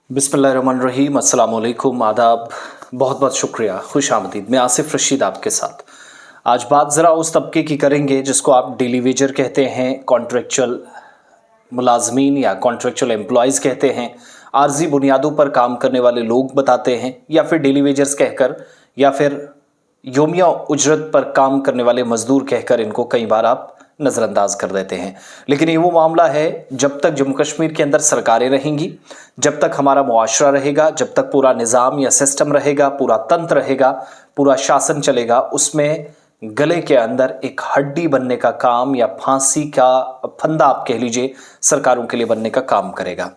बिस्मिल्लाहिर्रहमानिर्रहीम, अस्सलाम वालेकुम, आदाब। बहुत बहुत शुक्रिया, खुश आमदीद। मैं आसिफ रशीद आपके साथ। आज बात ज़रा उस तबके की करेंगे जिसको आप डेली वेजर कहते हैं, कॉन्ट्रेक्चुअल मुलाजमीन या कॉन्ट्रेक्चुअल एम्प्लॉयज़ कहते हैं, आर्जी बुनियादों पर काम करने वाले लोग बताते हैं, या फिर डेली वेजर्स कहकर, या फिर योमिया उजरत पर काम करने वाले मजदूर कहकर इनको कई बार आप नज़रअंदाज कर देते हैं। लेकिन ये वो मामला है, जब तक जम्मू कश्मीर के अंदर सरकारें रहेंगी, जब तक हमारा मुआशरा रहेगा, जब तक पूरा निज़ाम या सिस्टम रहेगा, पूरा तंत्र रहेगा, पूरा शासन चलेगा, उसमें गले के अंदर एक हड्डी बनने का काम या फांसी का फंदा आप कह लीजिए, सरकारों के लिए बनने का काम करेगा।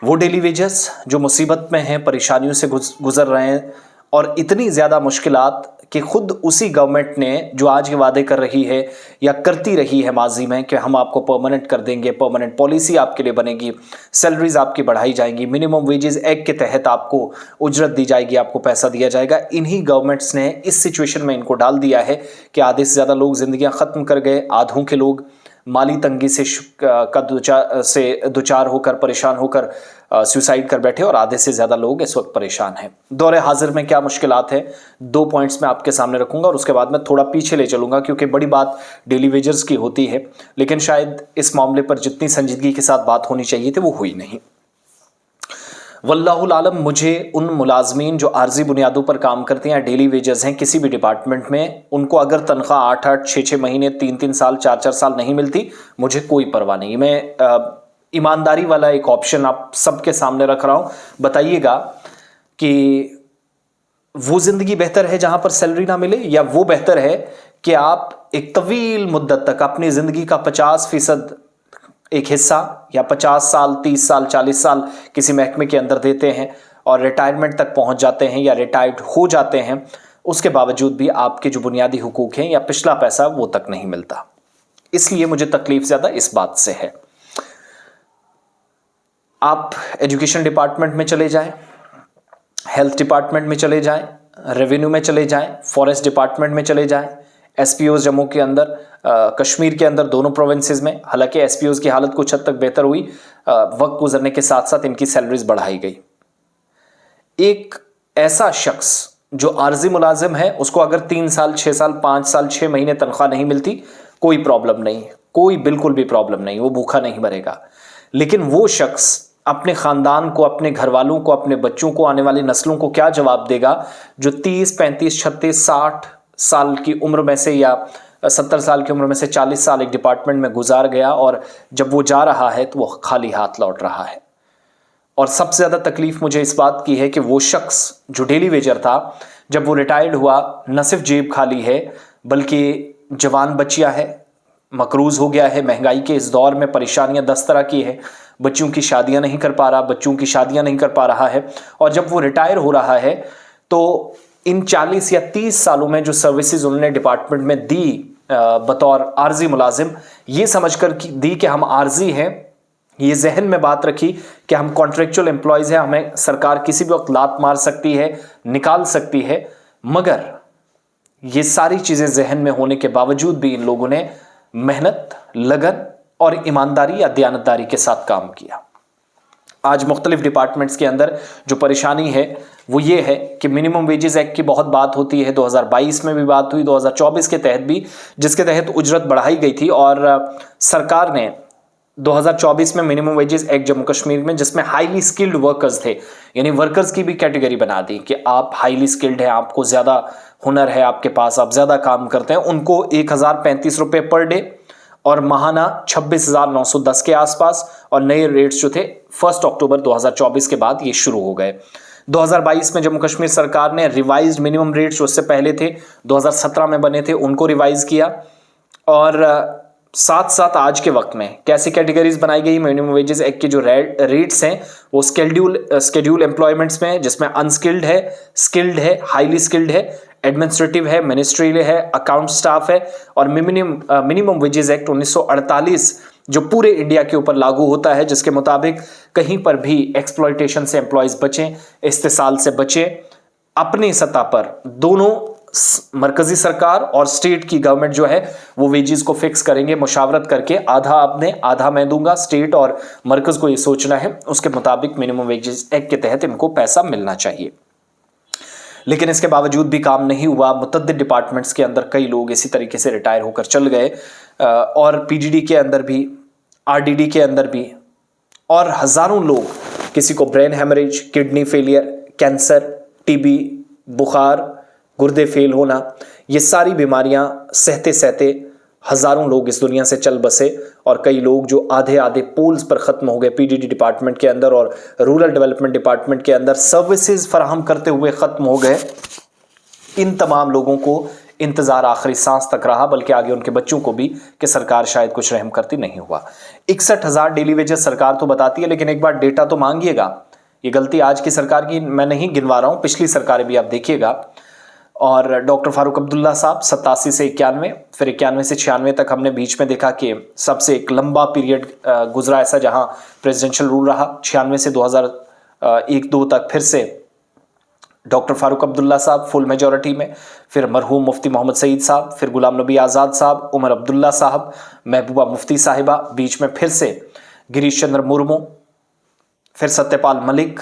वो डेली वेजर्स जो मुसीबत में हैं, परेशानियों से गुजर रहे हैं, और इतनी ज़्यादा मुश्किलात कि खुद उसी गवर्नमेंट ने जो आज ये वादे कर रही है या करती रही है माजी में कि हम आपको परमानेंट कर देंगे, परमानेंट पॉलिसी आपके लिए बनेगी, सैलरीज आपकी बढ़ाई जाएंगी, मिनिमम वेजेस एक्ट के तहत आपको उजरत दी जाएगी, आपको पैसा दिया जाएगा, इन्हीं गवर्नमेंट्स ने इस सिचुएशन में इनको डाल दिया है कि आधे से ज़्यादा लोग ज़िंदगियाँ ख़त्म कर गए, आधों के लोग माली तंगी से दुचार होकर, परेशान होकर सुसाइड कर बैठे, और आधे से ज़्यादा लोग इस वक्त परेशान हैं। दौरे हाजिर में क्या मुश्किलात हैं, 2 पॉइंट्स मैं आपके सामने रखूंगा और उसके बाद मैं थोड़ा पीछे ले चलूंगा, क्योंकि बड़ी बात डेली वेजर्स की होती है, लेकिन शायद इस मामले पर जितनी संजीदगी के साथ बात होनी चाहिए थी वो हुई नहीं। वल्लाहुल आलम, मुझे उन मुलाजमीन जो आर्जी बुनियादों पर काम करते हैं, डेली वेजर्स हैं किसी भी डिपार्टमेंट में, उनको अगर तनख्वाह 8-8, 6-6 महीने, 3-3 साल, 4-4 साल नहीं मिलती, मुझे कोई परवाह नहीं। मैं ईमानदारी वाला एक ऑप्शन आप सबके सामने रख रहा हूं। बताइएगा कि वो ज़िंदगी बेहतर है जहां पर सैलरी ना मिले, या वो बेहतर है कि आप एक तवील मुद्दत तक अपनी ज़िंदगी का 50% एक हिस्सा, या 50 साल, 30 साल, 40 साल किसी महकमे के अंदर देते हैं और रिटायरमेंट तक पहुंच जाते हैं या रिटायर्ड हो जाते हैं, उसके बावजूद भी आपके जो बुनियादी हुकूक हैं या पिछला पैसा वो तक नहीं मिलता। इसलिए मुझे तकलीफ ज़्यादा इस बात से है। आप एजुकेशन डिपार्टमेंट में चले जाएं, हेल्थ डिपार्टमेंट में चले जाएं, रेवेन्यू में चले जाएं, फॉरेस्ट डिपार्टमेंट में चले जाएं, एसपीओज जम्मू के अंदर, कश्मीर के अंदर, दोनों प्रोविंसेस में। हालांकि एसपीओज की हालत कुछ हद तक बेहतर हुई, वक्त गुजरने के साथ साथ इनकी सैलरीज बढ़ाई गई। एक ऐसा शख्स जो आर्जी मुलाजिम है, उसको अगर 3 साल, 6 साल, 5 साल, 6 महीने तनख्वाह नहीं मिलती, कोई प्रॉब्लम नहीं, कोई बिल्कुल भी प्रॉब्लम नहीं, वो भूखा नहीं मरेगा। लेकिन वो शख्स अपने ख़ानदान को, अपने घर वालों को, अपने बच्चों को, आने वाली नस्लों को क्या जवाब देगा, जो 30, 35, 36, 60 साल की उम्र में से या 70 साल की उम्र में से 40 साल एक डिपार्टमेंट में गुजार गया, और जब वो जा रहा है तो वो खाली हाथ लौट रहा है। और सबसे ज़्यादा तकलीफ मुझे इस बात की है कि वो शख्स जो डेली वेजर था, जब वो रिटायर्ड हुआ, न सिर्फ जेब खाली है, बल्कि जवान बच्चियाँ हैं, मकरूज़ हो गया है। महंगाई के इस दौर में परेशानियां 10 तरह की है। बच्चों की शादियां नहीं कर पा रहा, बच्चों की शादियां नहीं कर पा रहा है, और जब वो रिटायर हो रहा है तो इन 40 या 30 सालों में जो सर्विसेज उन्होंने डिपार्टमेंट में दी बतौर आर्जी मुलाजिम, ये समझकर दी कि हम आर्जी हैं, ये जहन में बात रखी कि हम कॉन्ट्रेक्चुअल एम्प्लॉयज़ हैं, हमें सरकार किसी भी वक्त लात मार सकती है, निकाल सकती है। मगर ये सारी चीज़ें जहन में होने के बावजूद भी इन लोगों ने मेहनत, लगन और ईमानदारी या दयानतदारी के साथ काम किया। आज मुख्तलिफ डिपार्टमेंट्स के अंदर जो परेशानी है वो ये है कि मिनिमम वेजेस एक्ट की बहुत बात होती है, 2022 में भी बात हुई, 2024 के तहत भी, जिसके तहत उजरत बढ़ाई गई थी, और सरकार ने 2024 में minimum wages act Jammu Kashmir में, जिसमें हाईली स्किल्ड वर्कर्स थे, यानी वर्कर्स की भी कैटेगरी बना दी कि आप हाईली स्किल्ड हैं, आपको ज़्यादा हुनर है आपके पास, आप ज़्यादा काम करते हैं, उनको 1035 रुपये पर डे और माहाना 26,910 के आसपास, और नए रेट्स जो थे 1 अक्टूबर 2024 के बाद ये शुरू हो गए। 2022 में जम्मू कश्मीर सरकार ने रिवाइज्ड मिनिमम रेट्स जो उससे पहले थे, 2017 में बने थे, उनको रिवाइज किया, और साथ साथ आज के वक्त में कैसी कैटेगरीज बनाई गई मिनिमम वेजेस एक्ट के जो रेट्स हैं वो स्केड्यूल एम्प्लॉयमेंट्स में, जिसमें अनस्किल्ड है, स्किल्ड है, हाईली स्किल्ड है, एडमिनिस्ट्रेटिव है, मिनिस्ट्रियल है, अकाउंट स्टाफ है, और मिनिमम वेजेस एक्ट 1948 जो पूरे इंडिया के ऊपर लागू होता है, जिसके मुताबिक कहीं पर भी एक्सप्लॉयटेशन से एम्प्लॉयज़ बचें, इस्तेसाल से बचें, अपनी सतह पर दोनों मरकजी सरकार और स्टेट की गवर्नमेंट जो है वो वेजेस को फिक्स करेंगे मुशावरत करके, आधा आपने आधा मैं दूंगा। स्टेट और मरकज को ये सोचना है, उसके मुताबिक मिनिमम वेजेस एक्ट के तहत इनको पैसा मिलना चाहिए। लेकिन इसके बावजूद भी काम नहीं हुआ। मुतअद्दिद डिपार्टमेंट्स के अंदर कई लोग इसी तरीके से रिटायर होकर चल गए, और पीजीडी के अंदर भी, आरडीडी के अंदर भी, और हज़ारों लोग, किसी को brain haemorrhage, kidney failure, cancer, TB, बुखार, गुर्दे फेल होना, ये सारी बीमारियां सहते सहते हज़ारों लोग इस दुनिया से चल बसे, और कई लोग जो आधे आधे पोल्स पर ख़त्म हो गए पीडीडी डिपार्टमेंट के अंदर और रूरल डेवलपमेंट डिपार्टमेंट के अंदर सर्विसेज फराहम करते हुए ख़त्म हो गए। इन तमाम लोगों को इंतज़ार आखिरी सांस तक रहा, बल्कि आगे उनके बच्चों को भी, कि सरकार शायद कुछ रहम करती नहीं हुआ। 61,000 डेली वेजेस सरकार तो बताती है, लेकिन एक बार डेटा तो मांगिएगा। ये गलती आज की सरकार की मैं नहीं गिनवा रहा हूँ, पिछली सरकारें भी आप देखिएगा। और डॉक्टर फारूक अब्दुल्ला साहब 87 से 91, फिर 91 से 96 तक हमने बीच में देखा कि सबसे एक लंबा पीरियड गुजरा ऐसा जहां प्रेसिडेंशियल रूल रहा। 96 से 2001-2 तक फिर से डॉक्टर फारूक अब्दुल्ला साहब फुल मेजॉरिटी में, फिर मरहूम मुफ्ती मोहम्मद सईद साहब, फिर गुलाम नबी आज़ाद साहब, उमर अब्दुल्ला साहब, महबूबा मुफ्ती साहिबा, बीच में फिर से गिरीश चंद्र मुर्मू, फिर Satyapal Malik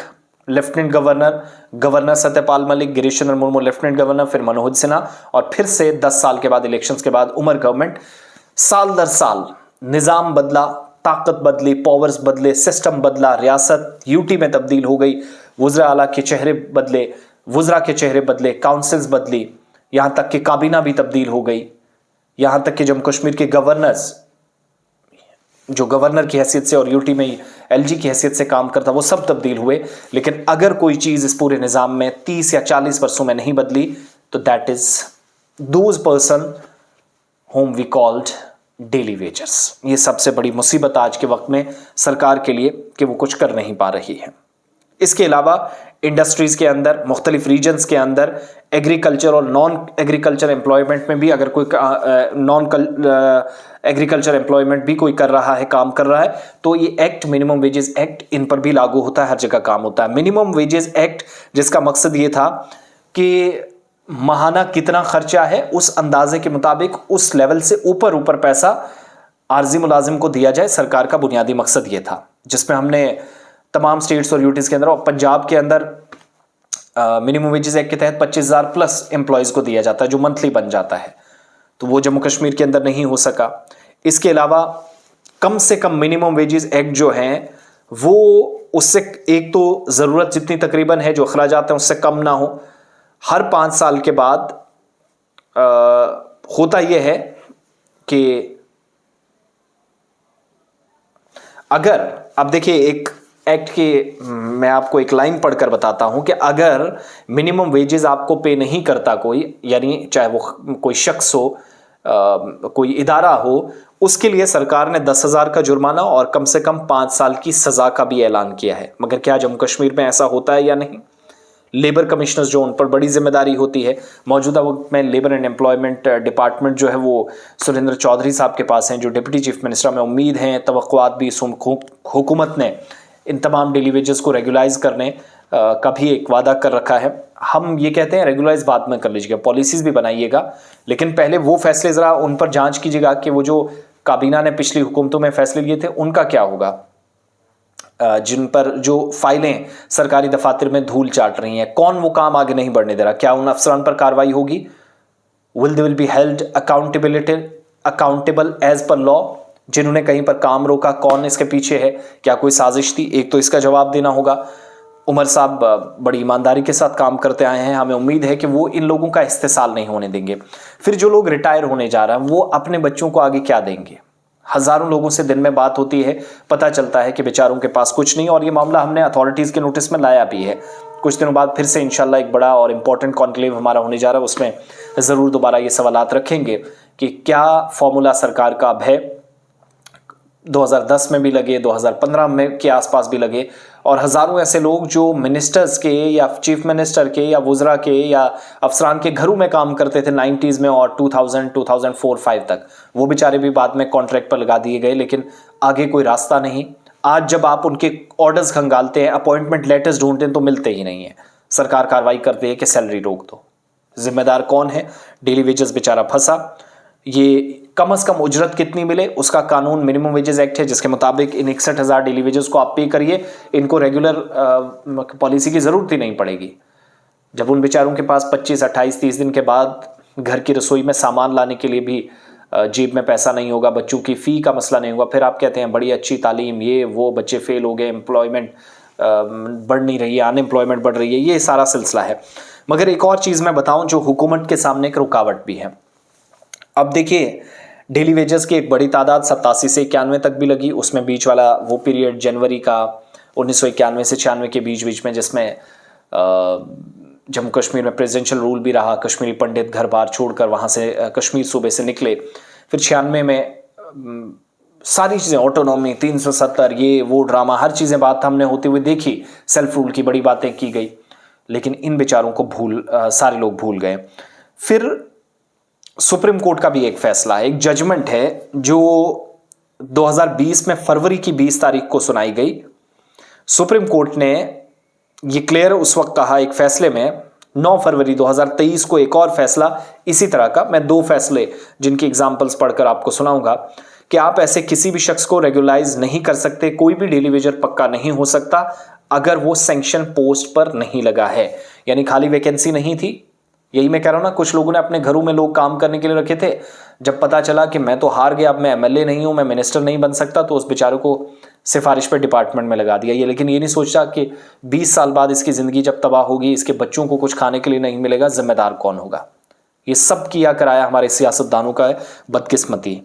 lieutenant governor, governor Satyapal Malik, Girish Chandra Murmu lieutenant governor, फिर मनोज सिन्हा, और फिर से 10 साल के बाद इलेक्शंस के बाद उमर गवर्नमेंट। साल दर साल निज़ाम बदला, ताकत बदली, पावर्स बदले, सिस्टम बदला, रियासत यूटी में तब्दील हो गई, वज़रा आला के चेहरे बदले, वज़रा के चेहरे बदले, काउंसिल्स बदली, यहाँ तक कि काबीना भी तब्दील हो गई, यहाँ तक कि जम्मू कश्मीर के गवर्नर्स, जो गवर्नर की हैसियत से और यूटी में एलजी की हैसियत से काम करता, वो सब तब्दील हुए। लेकिन अगर कोई चीज़ इस पूरे निज़ाम में 30 या 40 वर्षों में नहीं बदली, तो that is those person whom we called daily wagers. ये सबसे बड़ी मुसीबत आज के वक्त में सरकार के लिए कि वो कुछ कर नहीं पा रही है। इसके अलावा इंडस्ट्रीज़ के अंदर, मुख्तलिफ रीजन्स के अंदर, एग्रीकल्चर और नॉन एग्रीकल्चर एम्प्लॉयमेंट में भी अगर कोई नॉन एग्रीकल्चर एम्प्लॉयमेंट भी कोई कर रहा है, काम कर रहा है, तो ये एक्ट, मिनिमम वेजेस एक्ट, इन पर भी लागू होता है, हर जगह काम होता है। मिनिमम वेजेस एक्ट जिसका मकसद ये था कि माहाना कितना खर्चा है उस अंदाजे के मुताबिक उस लेवल से ऊपर पैसा आर्जी मुलाजिम को दिया जाए, सरकार का बुनियादी मकसद ये था। जिसमें हमने तमाम स्टेट्स और यूटीज़ के अंदर, और पंजाब के अंदर मिनिमम वेजेस एक्ट के तहत 25,000 प्लस एम्प्लॉयज़ को दिया जाता है, जो मंथली बन जाता है। तो वो जम्मू कश्मीर के अंदर नहीं हो सका। इसके अलावा कम से कम मिनिमम वेजेस एक्ट जो हैं वो उससे, एक तो ज़रूरत जितनी तकरीबन है, जो अखराजात हैं उससे कम ना हो। हर 5 साल के बाद होता यह है कि अगर, अब देखिए एक एक्ट के, मैं आपको एक लाइन पढ़कर बताता हूं कि अगर मिनिमम वेजेस आपको पे नहीं करता कोई, यानी चाहे वो कोई शख्स हो, कोई इदारा हो, उसके लिए सरकार ने 10,000 का जुर्माना और कम से कम 5 साल की सज़ा का भी ऐलान किया है। मगर क्या जम्मू कश्मीर में ऐसा होता है या नहीं? लेबर कमिश्नर्स जो, उन पर बड़ी जिम्मेदारी होती है। मौजूदा वक्त में लेबर एंड एम्प्लॉयमेंट डिपार्टमेंट जो है वो सुरेंद्र चौधरी साहब के पास हैं, जो डिप्टी चीफ मिनिस्टर में। उम्मीद है, तवक्कुआत भी, हुकूमत ने इन तमाम डेली वेजेस को रेगुलाइज करने का भी एक वादा कर रखा है। हम ये कहते हैं रेगुलाइज बाद में कर लीजिएगा, पॉलिसीज़ भी बनाइएगा, लेकिन पहले वो फैसले ज़रा उन पर जांच कीजिएगा कि वो जो काबीना ने पिछली हुकूमतों में फैसले लिए थे उनका क्या होगा, जिन पर जो फाइलें सरकारी दफातर में धूल चाट रही हैं, कौन वो काम आगे नहीं बढ़ने दे रहा, क्या उन अफसरान पर कार्रवाई होगी? Will they will be held accountable as per law? जिन्होंने कहीं पर काम रोका, कौन इसके पीछे है? क्या कोई साजिश थी? एक तो इसका जवाब देना होगा। उमर साहब बड़ी ईमानदारी के साथ काम करते आए हैं, हमें उम्मीद है कि वो इन लोगों का इस्तेसाल नहीं होने देंगे। फिर जो लोग रिटायर होने जा रहे हैं वो अपने बच्चों को आगे क्या देंगे? हज़ारों लोगों से दिन में बात होती है, पता चलता है कि बेचारों के पास कुछ नहीं, और ये मामला हमने अथॉरिटीज़ के नोटिस में लाया भी है। कुछ दिनों बाद फिर से इंशाल्लाह एक बड़ा और इम्पॉर्टेंट कॉन्क्लेव हमारा होने जा रहा है, उसमें ज़रूर दोबारा ये सवालात रखेंगे कि क्या फॉर्मूला सरकार का अब है। 2010 में भी लगे, 2015 में के आसपास भी लगे, और हज़ारों ऐसे लोग जो मिनिस्टर्स के या चीफ मिनिस्टर के या वज़रा के या अफसरान के घरों में काम करते थे 90s में और 2000, 2004-5 तक, वो बेचारे भी बाद में कॉन्ट्रैक्ट पर लगा दिए गए, लेकिन आगे कोई रास्ता नहीं। आज जब आप उनके ऑर्डर्स खंगालते हैं, अपॉइंटमेंट लेटर्स ढूंढते हैं, तो मिलते ही नहीं है। सरकार कार्रवाई करती है कि सैलरी रोक दो। जिम्मेदार कौन है? डेली वेजेस बेचारा फंसा। ये कम से कम उजरत कितनी मिले उसका कानून मिनिमम वेजेस एक्ट है, जिसके मुताबिक इन 61,000 डेली वेजेस को आप पे करिए। इनको रेगुलर पॉलिसी की जरूरत ही नहीं पड़ेगी। जब उन बेचारों के पास 25, 28, 30 दिन के बाद घर की रसोई में सामान लाने के लिए भी जेब में पैसा नहीं होगा, बच्चों की फ़ी का मसला नहीं होगा, फिर आप कहते हैं बड़ी अच्छी तालीम, ये वो, बच्चे फेल हो गए, एम्प्लॉयमेंट बढ़ नहीं रही है, अनएम्प्लॉयमेंट बढ़ रही है, ये सारा सिलसिला है। मगर एक और चीज़ मैं बताऊं जो हुकूमत के सामने एक रुकावट भी है। अब देखिए, डेली वेजेस की एक बड़ी तादाद 87 से 91 तक भी लगी। उसमें बीच वाला वो पीरियड जनवरी का 1991 से 96 के बीच में, जिसमें जम्मू कश्मीर में प्रेसिडेंशियल रूल भी रहा। कश्मीरी पंडित घर बार छोड़कर वहाँ से कश्मीर सूबे से निकले। फिर 96 में सारी चीज़ें, ऑटोनॉमी, 370, ये वो ड्रामा, हर चीज़ें बात हमने होती हुई देखी। सेल्फ रूल की बड़ी बातें की गई, लेकिन इन बेचारों को सारे लोग भूल गए। फिर सुप्रीम कोर्ट का भी एक फैसला है, एक जजमेंट है जो 2020 में फरवरी की 20 तारीख को सुनाई गई। सुप्रीम कोर्ट ने ये क्लियर उस वक्त कहा एक फैसले में, 9 फरवरी 2023 को एक और फैसला इसी तरह का, मैं 2 फैसले जिनकी एग्जांपल्स पढ़कर आपको सुनाऊंगा, कि आप ऐसे किसी भी शख्स को रेगुलाइज नहीं कर सकते, कोई भी डेली वेजर पक्का नहीं हो सकता अगर वो सैंक्शन पोस्ट पर नहीं लगा है। यानी खाली वैकेंसी नहीं थी, यही मैं कह रहा हूं ना, कुछ लोगों ने अपने घरों में लोग काम करने के लिए रखे थे। जब पता चला कि मैं तो हार गया, अब मैं एमएलए नहीं हूं, मैं मिनिस्टर नहीं बन सकता, तो उस बेचारे को सिफारिश पे डिपार्टमेंट में लगा दिया ये। लेकिन ये नहीं सोचा कि 20 साल बाद इसकी ज़िंदगी जब तबाह होगी, इसके बच्चों को कुछ खाने के लिए नहीं मिलेगा, जिम्मेदार कौन होगा? ये सब किया कराया हमारे सियासतदानों का है, बदकिस्मती,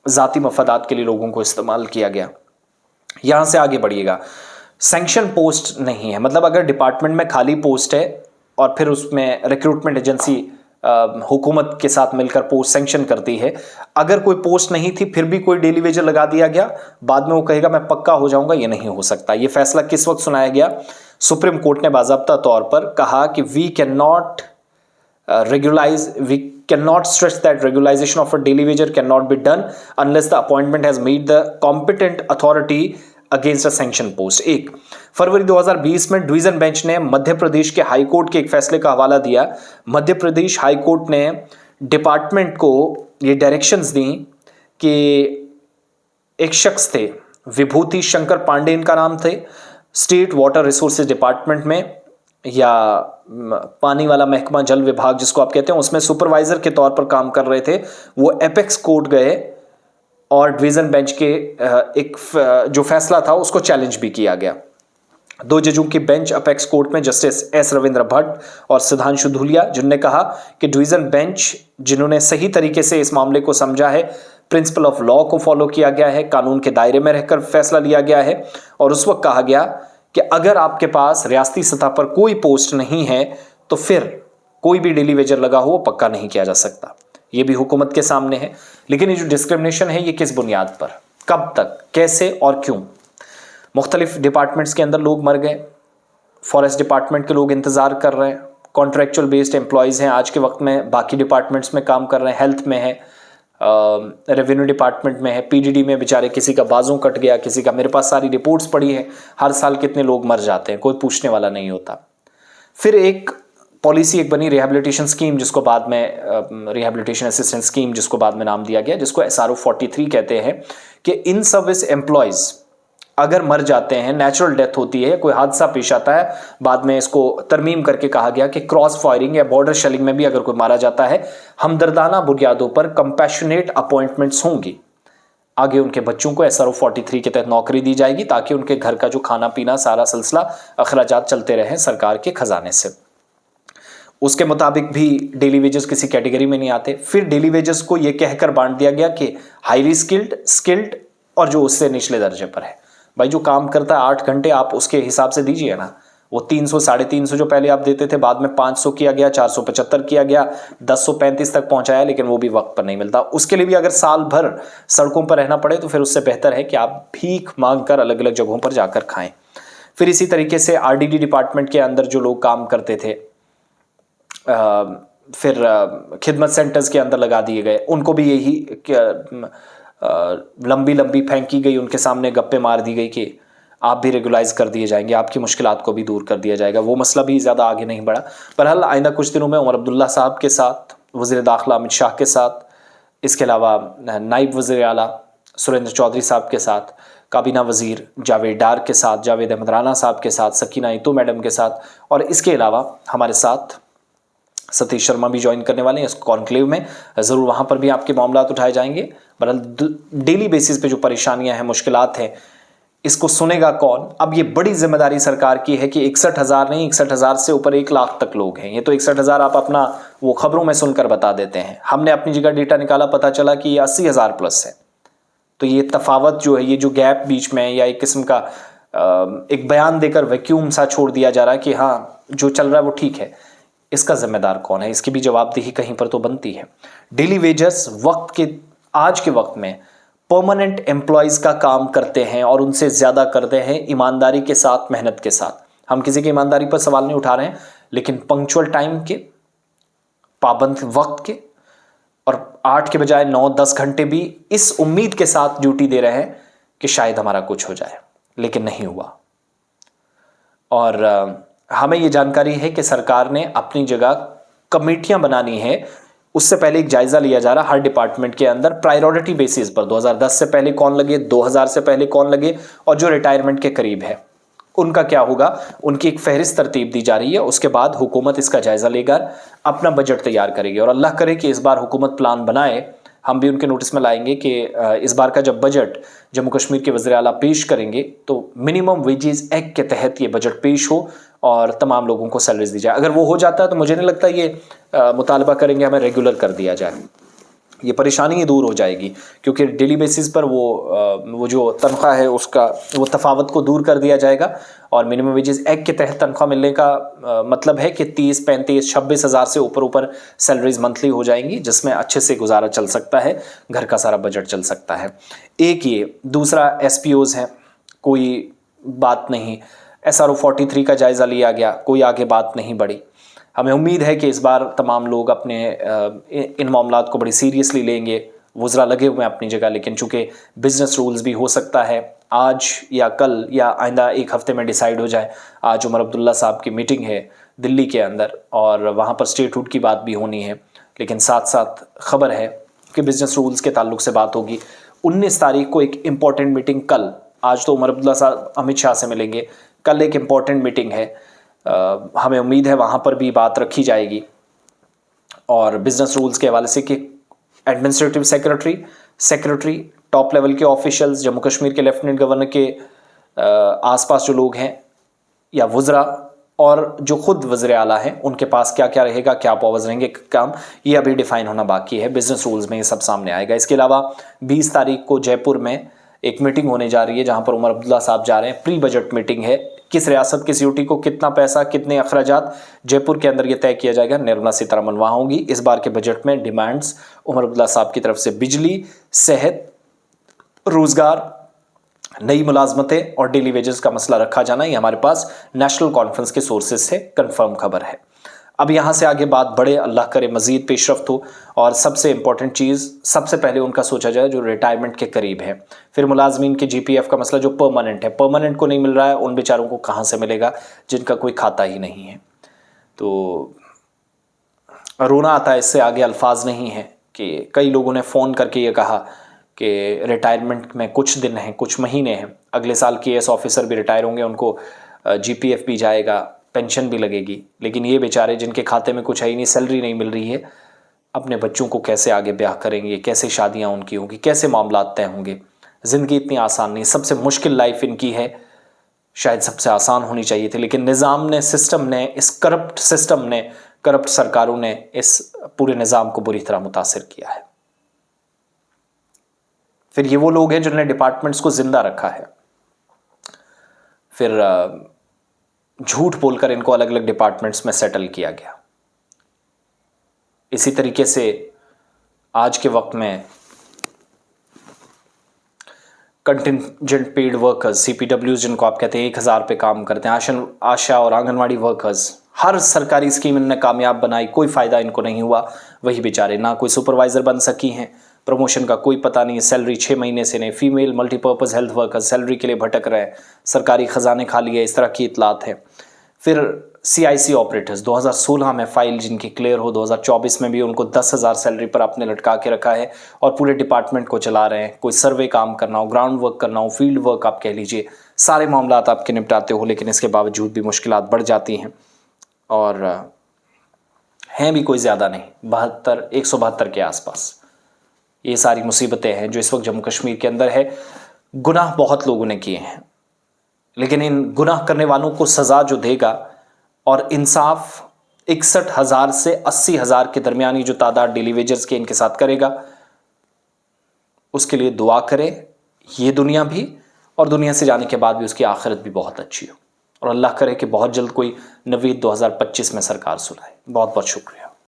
ज़ाती मफादात के लिए लोगों को इस्तेमाल किया गया। यहां से आगे बढ़िएगा, सैंक्शन पोस्ट नहीं है, मतलब अगर डिपार्टमेंट में खाली पोस्ट है और फिर उसमें रिक्रूटमेंट एजेंसी हुकूमत के साथ मिलकर पोस्ट सैंक्शन करती है, अगर कोई पोस्ट नहीं थी फिर भी कोई डेली वेजर लगा दिया गया, बाद में वो कहेगा मैं पक्का हो जाऊंगा, ये नहीं हो सकता। ये फैसला किस वक्त सुनाया गया? सुप्रीम कोर्ट ने बाज़ाब्ता तौर पर कहा कि we can not stretch that regulation of a daily wager cannot be done unless the appointment has made the competent authority against a sanction post. 1 फरवरी 2020 में डिवीजन बेंच ने मध्य प्रदेश के हाई कोर्ट के एक फैसले का हवाला दिया। मध्य प्रदेश हाई कोर्ट ने डिपार्टमेंट को ये डायरेक्शंस दी कि एक शख्स थे, विभूति शंकर पांडे इनका नाम थे, स्टेट वाटर रिसोर्सेज डिपार्टमेंट में या पानी वाला महकमा जल विभाग जिसको आप कहते हैं, उसमें सुपरवाइजर के तौर पर काम कर रहे थे। वो एपेक्स कोर्ट गए और डिवीजन बेंच के एक जो फैसला था उसको चैलेंज भी किया गया। 2 जजों की बेंच अपेक्स कोर्ट में जस्टिस एस रविंद्र भट्ट और सुधांशु धूलिया, जिन्होंने कहा कि डिवीजन बेंच जिन्होंने सही तरीके से इस मामले को समझा है, प्रिंसिपल ऑफ लॉ को फॉलो किया गया है, कानून के दायरे में रहकर फैसला लिया गया है। और उस वक्त कहा गया कि अगर आपके पास रियासती सतह पर कोई पोस्ट नहीं है तो फिर कोई भी डेली वेजर लगा हो पक्का नहीं किया जा सकता। ये भी हुकूमत के सामने है। लेकिन ये जो डिस्क्रिमिनेशन है ये किस बुनियाद पर, कब तक, कैसे और क्यों? मुख्तलिफ डिपार्टमेंट्स के अंदर लोग मर गए, फॉरेस्ट डिपार्टमेंट के लोग इंतज़ार कर रहे हैं, कॉन्ट्रेक्चुअल बेस्ड एम्प्लॉयज़ हैं आज के वक्त में, बाकी डिपार्टमेंट्स में काम कर रहे हैं, हेल्थ में है, रेवेन्यू डिपार्टमेंट में है, पीडीडी में बेचारे किसी का बाजू कट गया, किसी का, मेरे पास सारी रिपोर्ट्स पड़ी है, हर साल कितने लोग मर जाते हैं, कोई पूछने वाला नहीं होता। फिर एक पॉलिसी एक बनी रिहैबिलिटेशन स्कीम, जिसको बाद में रिहैबिलिटेशन असिस्टेंस स्कीम जिसको बाद में नाम दिया गया, जिसको SRO 43 कहते हैं, कि इन सर्विस एम्प्लॉयज़ अगर मर जाते हैं, नेचुरल डेथ होती है, कोई हादसा पेश आता है, बाद में इसको तरमीम करके कहा गया कि क्रॉस फायरिंग या बॉर्डर शेलिंग में भी अगर कोई मारा जाता है, हमदर्दाना बुनियादों पर कंपैशनेट अपॉइंटमेंट्स होंगी, आगे उनके बच्चों को SRO 43 के तहत नौकरी दी जाएगी ताकि उनके घर का जो खाना पीना सारा सिलसिला अखराजात चलते रहें सरकार के खजाने से। उसके मुताबिक भी डेली वेजेस किसी कैटेगरी में नहीं आते। फिर डेली वेजेस को यह कहकर बांट दिया गया कि हाईली स्किल्ड और जो उससे निचले दर्जे पर है। भाई जो काम करता है 8 घंटे आप उसके हिसाब से दीजिए ना। वो 300 350 जो पहले आप देते थे, बाद में 500 किया गया, 475 किया गया, 1035 तक पहुंचाया, लेकिन वो भी वक्त पर नहीं मिलता। उसके लिए भी अगर साल भर सड़कों पर रहना पड़े तो फिर उससे बेहतर है कि आप भीख मांग कर अलग अलग जगहों पर जाकर खाएं। फिर इसी तरीके से RDD डिपार्टमेंट के अंदर जो लोग काम करते थे, फिर खिदमत सेंटर्स के अंदर लगा दिए गए, उनको भी यही लंबी लंबी फेंकी गई, उनके सामने गप्पे मार दी गई कि आप भी रेगुलाइज कर दिए जाएंगे, आपकी मुश्किलात को भी दूर कर दिया जाएगा। वो मसला भी ज़्यादा आगे नहीं बढ़ा। बहरहाल आइंदा कुछ दिनों में उमर अब्दुल्ला साहब के साथ, वज़ीर दाखिला अमित शाह के साथ, इसके अलावा नायब वज़ीर आला सुरेंद्र चौधरी साहब के साथ, काबीना वज़ीर जावेद डार के साथ, जावेद अहमद राना साहब के साथ, सकीना इतू मैडम के साथ, और इसके अलावा हमारे साथ सतीश शर्मा भी ज्वाइन करने वाले हैं इस कॉन्क्लेव में। ज़रूर वहाँ पर भी आपके मामलात उठाए जाएंगे। बहरहाल डेली बेसिस पे जो परेशानियाँ हैं, मुश्किलात हैं, इसको सुनेगा कौन? अब ये बड़ी जिम्मेदारी सरकार की है कि 61,000 नहीं, 61,000 से ऊपर 1 लाख तक लोग हैं। ये तो 61,000 आप अपना वो खबरों में सुनकर बता देते हैं। हमने अपनी जगह डेटा निकाला, पता चला कि ये 80,000 प्लस है। तो ये तफावत जो है, ये जो गैप बीच में, या एक किस्म का एक बयान देकर वैक्यूम सा छोड़ दिया जा रहा है कि हाँ जो चल रहा है वो ठीक है, इसका जिम्मेदार कौन है? इसकी भी जवाबदेही कहीं पर तो बनती है। डेली वेजर्स वक्त के, आज के वक्त में परमानेंट एम्प्लॉयज़ का काम करते हैं और उनसे ज़्यादा करते हैं ईमानदारी के साथ, मेहनत के साथ। हम किसी की ईमानदारी पर सवाल नहीं उठा रहे हैं, लेकिन पंक्चुअल टाइम के, पाबंद वक्त के, और 8 के बजाय 9-10 घंटे भी इस उम्मीद के साथ ड्यूटी दे रहे हैं कि शायद हमारा कुछ हो जाए, लेकिन नहीं हुआ। और हमें ये जानकारी है कि सरकार ने अपनी जगह कमेटियां बनानी है। उससे पहले एक जायजा लिया जा रहा हर डिपार्टमेंट के अंदर प्रायोरिटी बेसिस पर, 2010 से पहले कौन लगे, 2000 से पहले कौन लगे, और जो रिटायरमेंट के करीब है उनका क्या होगा। उनकी एक फहरिस्त तरतीब दी जा रही है। उसके बाद हुकूमत इसका जायजा लेकर अपना बजट तैयार करेगी, और अल्लाह करे कि इस बार हुकूमत प्लान बनाए। हम भी उनके नोटिस में लाएंगे कि इस बार का जब बजट जम्मू कश्मीर के वज़ीर आला पेश करेंगे तो मिनिमम वेजेस एक्ट के तहत ये बजट पेश हो और तमाम लोगों को सैलरीज दी जाए। अगर वो हो जाता है तो मुझे नहीं लगता ये मुतालबा करेंगे हमें रेगुलर कर दिया जाए। ये परेशानी ही दूर हो जाएगी, क्योंकि डेली बेसिस पर वो जो तनख्वाह है उसका वो तफावत को दूर कर दिया जाएगा। और मिनिमम वेजेस एक्ट के तहत तनख्वाह मिलने का मतलब है कि 30, 35, 26 हज़ार से ऊपर सैलरीज मंथली हो जाएंगी, जिसमें अच्छे से गुजारा चल सकता है, घर का सारा बजट चल सकता है। एक ये, दूसरा SPOs हैं, कोई बात नहीं। SRO 43 का जायज़ा लिया गया, कोई आगे बात नहीं बढ़ी। हमें उम्मीद है कि इस बार तमाम लोग अपने इन मामलात को बड़ी सीरियसली लेंगे। वज़रा लगे हुए हैं अपनी जगह, लेकिन चूँकि बिज़नेस रूल्स भी हो सकता है आज या कल या आइंदा 1 हफ़्ते में डिसाइड हो जाए। आज उमर अब्दुल्ला साहब की मीटिंग है दिल्ली के अंदर, और वहाँ पर स्टेटहुड की बात भी होनी है, लेकिन साथ साथ ख़बर है कि बिज़नेस रूल्स के ताल्लुक से बात होगी। 19 तारीख को एक इम्पॉर्टेंट मीटिंग, कल, आज तो उमर अब्दुल्ला साहब अमित शाह से मिलेंगे, कल एक इम्पॉर्टेंट मीटिंग है। हमें उम्मीद है वहाँ पर भी बात रखी जाएगी, और बिज़नेस रूल्स के हवाले से कि एडमिनिस्ट्रेटिव सेक्रेटरी, टॉप लेवल के ऑफिशियल्स, जम्मू कश्मीर के लेफ्टिनेंट गवर्नर के आसपास जो लोग हैं, या वज़रा, और जो खुद वज़ीर आला हैं, उनके पास क्या क्या रहेगा, क्या पावर्स रहेंगे, काम, ये अभी डिफ़ाइन होना बाकी है। बिज़नेस रूल्स में ये सब सामने आएगा। इसके अलावा 20 तारीख को जयपुर में एक मीटिंग होने जा रही है, जहाँ पर उमर अब्दुल्ला साहब जा रहे हैं। प्री बजट मीटिंग है, किस रियासत की सिक्योरिटी को कितना पैसा, कितने अखराजात, जयपुर के अंदर ये तय किया जाएगा। निर्मला सीतारमन वहाँ होंगी। इस बार के बजट में डिमांड्स उमर अब्दुल्ला साहब की तरफ से बिजली, सेहत, रोज़गार, नई मुलाजमतें और डेली वेजेस का मसला रखा जाना, ये हमारे पास नेशनल कॉन्फ्रेंस के सोर्सेज से कंफर्म खबर है। अब यहाँ से आगे बात बढ़े, अल्लाह करे मज़ीद पेशरफ्त हो, और सबसे इम्पॉर्टेंट चीज़, सबसे पहले उनका सोचा जाए जो रिटायरमेंट के करीब है। फिर मुलाजमीन के GPF का मसला जो परमानेंट है, परमानेंट को नहीं मिल रहा है, उन बेचारों को कहाँ से मिलेगा जिनका कोई खाता ही नहीं है। तो रोना आता है, इससे आगे अल्फाज नहीं है। कि कई लोगों ने फ़ोन करके ये कहा कि रिटायरमेंट में कुछ दिन हैं, कुछ महीने हैं, अगले साल KS ऑफिसर भी रिटायर होंगे, उनको GPF भी जाएगा, पेंशन भी लगेगी, लेकिन ये बेचारे जिनके खाते में कुछ है ही नहीं, सैलरी नहीं मिल रही है, अपने बच्चों को कैसे आगे ब्याह करेंगे, कैसे शादियां उनकी होंगी, कैसे मामलात तय होंगे। ज़िंदगी इतनी आसान नहीं, सबसे मुश्किल लाइफ इनकी है, शायद सबसे आसान होनी चाहिए थी, लेकिन निज़ाम ने, सिस्टम ने, इस करप्ट सिस्टम ने, करप्ट सरकारों ने इस पूरे निज़ाम को बुरी तरह मुतासिर किया है। फिर ये वो लोग हैं जिन्होंने डिपार्टमेंट्स को जिंदा रखा है, फिर झूठ बोलकर इनको अलग अलग डिपार्टमेंट्स में सेटल किया गया। इसी तरीके से आज के वक्त में कंटिजेंट पेड वर्कर्स, CPWs जिनको आप कहते हैं, 1000 पे काम करते हैं, आशा और आंगनवाड़ी वर्कर्स, हर सरकारी स्कीम इन्होंने कामयाब बनाई, कोई फ़ायदा इनको नहीं हुआ। वही बेचारे ना कोई सुपरवाइज़र बन सकी हैं, प्रमोशन का कोई पता नहीं, सैलरी 6 महीने से नहीं, female multipurpose health worker salary के लिए भटक रहे हैं, सरकारी ख़जाने खाली है, इस तरह की इतलात है। फिर CIC ऑपरेटर्स 2016 में फाइल जिनकी क्लियर हो, 2024 में भी उनको 10,000 सैलरी पर आपने लटका के रखा है और पूरे डिपार्टमेंट को चला रहे हैं। कोई सर्वे काम करना हो, ग्राउंड वर्क करना हो, फील्ड वर्क आप कह लीजिए, सारे मामला आपके निपटाते हो, लेकिन इसके बावजूद भी मुश्किलात बढ़ जाती हैं और हैं भी कोई ज़्यादा नहीं, 172 के आसपास। ये सारी मुसीबतें हैं जो इस वक्त जम्मू कश्मीर के अंदर है। गुनाह बहुत लोगों ने किए हैं, लेकिन इन गुनाह करने वालों को सज़ा जो देगा और इंसाफ 61,000 से 80,000 के दरमियान जो तादाद डेली वेजर्स के इनके साथ करेगा, उसके लिए दुआ करें, ये दुनिया भी और दुनिया से जाने के बाद भी उसकी आखिरत भी बहुत अच्छी हो। और अल्लाह करे कि बहुत जल्द कोई नवीद 2025 में सरकार सुनाए। बहुत बहुत शुक्रिया।